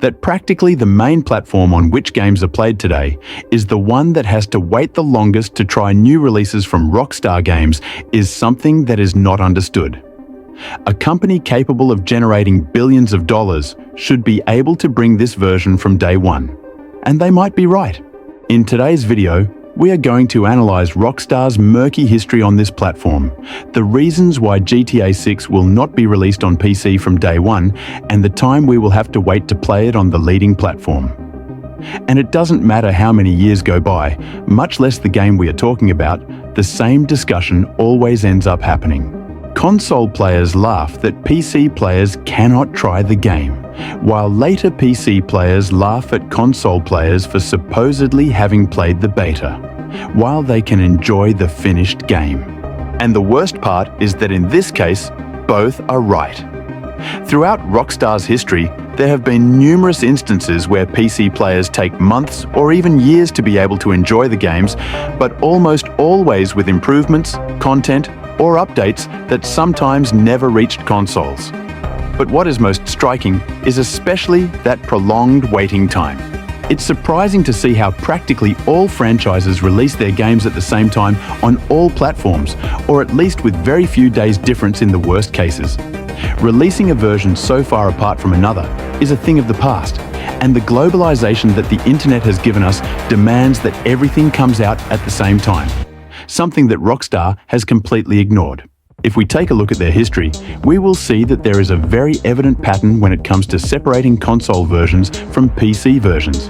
that practically the main platform on which games are played today is the one that has to wait the longest to try new releases from Rockstar games is something that is not understood. A company capable of generating billions of dollars should be able to bring this version from day one. And they might be right. In today's video, we are going to analyze Rockstar's murky history on this platform, the reasons why GTA 6 will not be released on PC from day one, and the time we will have to wait to play it on the leading platform. And it doesn't matter how many years go by, much less the game we are talking about, the same discussion always ends up happening. Console players laugh that PC players cannot try the game, while later PC players laugh at console players for supposedly having played the beta, while they can enjoy the finished game. And the worst part is that in this case, both are right. Throughout Rockstar's history, there have been numerous instances where PC players take months or even years to be able to enjoy the games, but almost always with improvements, content, or updates that sometimes never reached consoles. But what is most striking is especially that prolonged waiting time. It's surprising to see how practically all franchises release their games at the same time on all platforms, or at least with very few days difference in the worst cases. Releasing a version so far apart from another is a thing of the past, and the globalization that the internet has given us demands that everything comes out at the same time, something that Rockstar has completely ignored. If we take a look at their history, we will see that there is a very evident pattern when it comes to separating console versions from PC versions.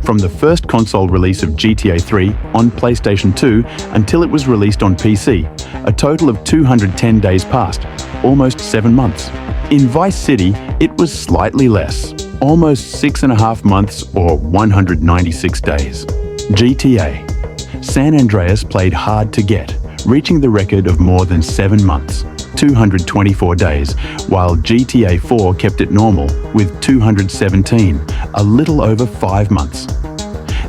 From the first console release of GTA 3 on PlayStation 2 until it was released on PC, a total of 210 days passed, almost 7 months. In Vice City, it was slightly less, almost 6.5 months or 196 days. GTA San Andreas played hard to get, reaching the record of more than 7 months, 224 days, while GTA 4 kept it normal with 217, a little over 5 months.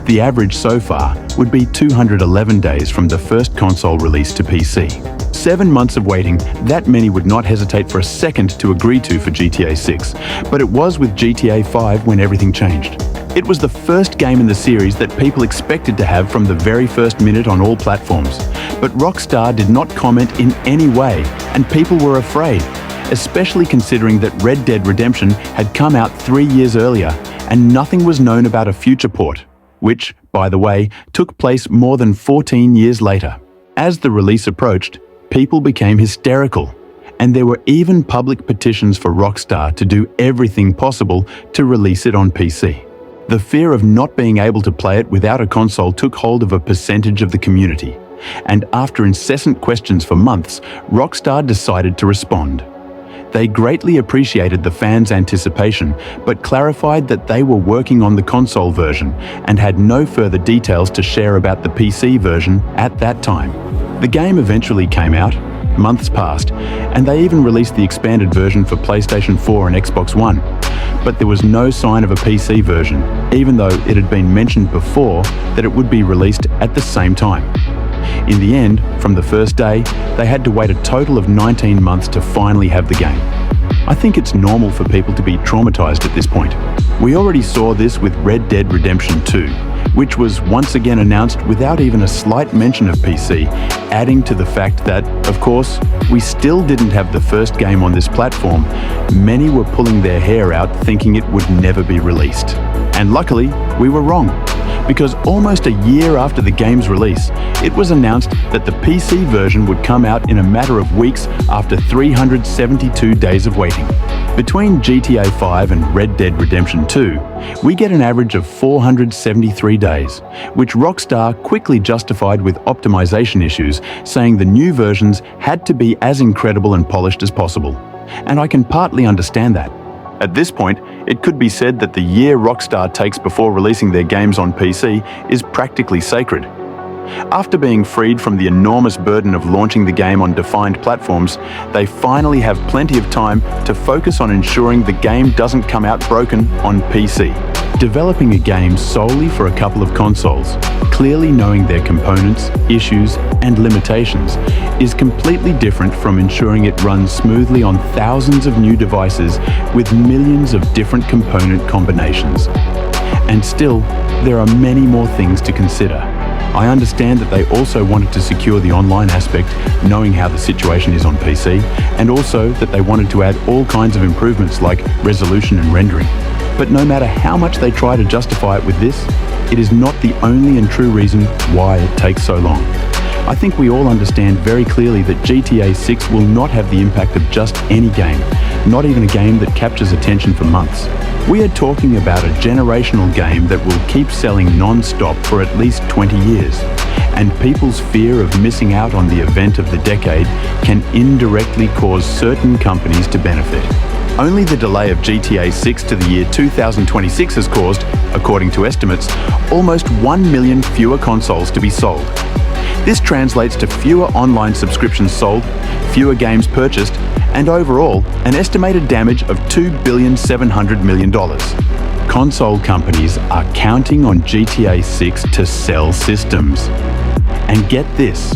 The average so far would be 211 days from the first console release to PC. 7 months of waiting, that many would not hesitate for a second to agree to for GTA 6, but it was with GTA 5 when everything changed. It was the first game in the series that people expected to have from the very first minute on all platforms. But Rockstar did not comment in any way, and people were afraid, especially considering that Red Dead Redemption had come out 3 years earlier, and nothing was known about a future port, which, by the way, took place more than 14 years later. As the release approached, people became hysterical, and there were even public petitions for Rockstar to do everything possible to release it on PC. The fear of not being able to play it without a console took hold of a percentage of the community, and after incessant questions for months, Rockstar decided to respond. They greatly appreciated the fans' anticipation, but clarified that they were working on the console version and had no further details to share about the PC version at that time. The game eventually came out, months passed, and they even released the expanded version for PlayStation 4 and Xbox One. But there was no sign of a PC version, even though it had been mentioned before that it would be released at the same time. In the end, from the first day, they had to wait a total of 19 months to finally have the game. I think it's normal for people to be traumatized at this point. We already saw this with Red Dead Redemption 2, which was once again announced without even a slight mention of PC, adding to the fact that, of course, we still didn't have the first game on this platform. Many were pulling their hair out thinking it would never be released. And luckily, we were wrong, because almost a year after the game's release, it was announced that the PC version would come out in a matter of weeks after 372 days of waiting. Between GTA 5 and Red Dead Redemption 2, we get an average of 473 days, which Rockstar quickly justified with optimization issues, saying the new versions had to be as incredible and polished as possible. And I can partly understand that. At this point, it could be said that the year Rockstar takes before releasing their games on PC is practically sacred. After being freed from the enormous burden of launching the game on defined platforms, they finally have plenty of time to focus on ensuring the game doesn't come out broken on PC. Developing a game solely for a couple of consoles, clearly knowing their components, issues, and limitations, is completely different from ensuring it runs smoothly on thousands of new devices with millions of different component combinations. And still, there are many more things to consider. I understand that they also wanted to secure the online aspect, knowing how the situation is on PC, and also that they wanted to add all kinds of improvements like resolution and rendering. But no matter how much they try to justify it with this, it is not the only and true reason why it takes so long. I think we all understand very clearly that GTA 6 will not have the impact of just any game, not even a game that captures attention for months. We are talking about a generational game that will keep selling non-stop for at least 20 years. And people's fear of missing out on the event of the decade can indirectly cause certain companies to benefit. Only the delay of GTA 6 to the year 2026 has caused, according to estimates, almost 1 million fewer consoles to be sold. This translates to fewer online subscriptions sold, fewer games purchased, and overall, an estimated damage of $2.7 billion. Console companies are counting on GTA 6 to sell systems. And get this,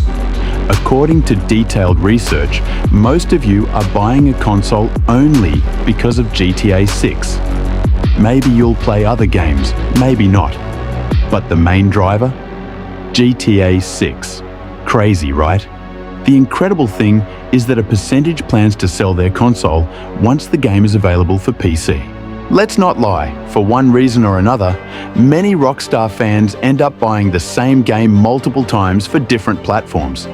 according to detailed research, most of you are buying a console only because of GTA 6. Maybe you'll play other games, maybe not. But the main driver? GTA 6. Crazy, right? The incredible thing is that a percentage plans to sell their console once the game is available for PC. Let's not lie, for one reason or another, many Rockstar fans end up buying the same game multiple times for different platforms.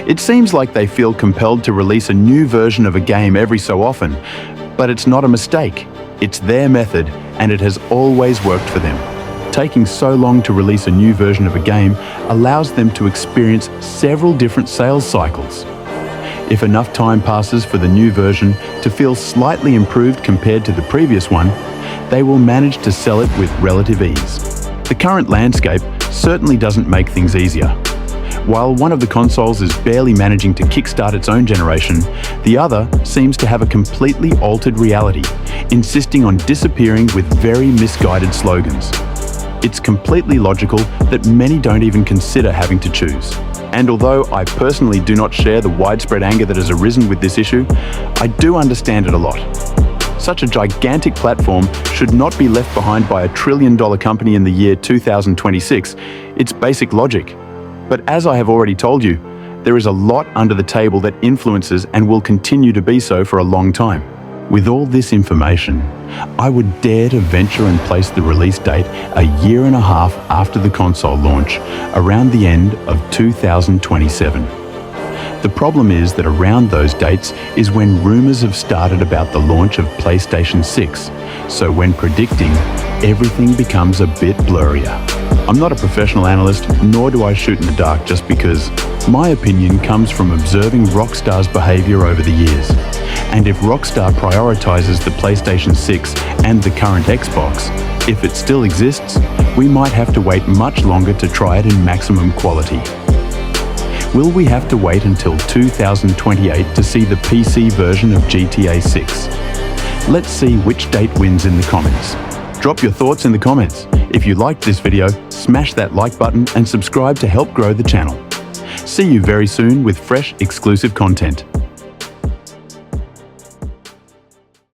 It seems like they feel compelled to release a new version of a game every so often, but it's not a mistake. It's their method, and it has always worked for them. Taking so long to release a new version of a game allows them to experience several different sales cycles. If enough time passes for the new version to feel slightly improved compared to the previous one, they will manage to sell it with relative ease. The current landscape certainly doesn't make things easier. While one of the consoles is barely managing to kickstart its own generation, the other seems to have a completely altered reality, insisting on disappearing with very misguided slogans. It's completely logical that many don't even consider having to choose. And although I personally do not share the widespread anger that has arisen with this issue, I do understand it a lot. Such a gigantic platform should not be left behind by a trillion-dollar company in the year 2026. It's basic logic. But as I have already told you, there is a lot under the table that influences and will continue to be so for a long time. With all this information, I would dare to venture and place the release date a year and a half after the console launch, around the end of 2027. The problem is that around those dates is when rumors have started about the launch of PlayStation 6, so when predicting, everything becomes a bit blurrier. I'm not a professional analyst, nor do I shoot in the dark just because. My opinion comes from observing Rockstar's behavior over the years. And if Rockstar prioritizes the PlayStation 6 and the current Xbox, if it still exists, we might have to wait much longer to try it in maximum quality. Will we have to wait until 2028 to see the PC version of GTA 6? Let's see which date wins in the comments. Drop your thoughts in the comments. If you liked this video, smash that like button and subscribe to help grow the channel. See you very soon with fresh, exclusive content.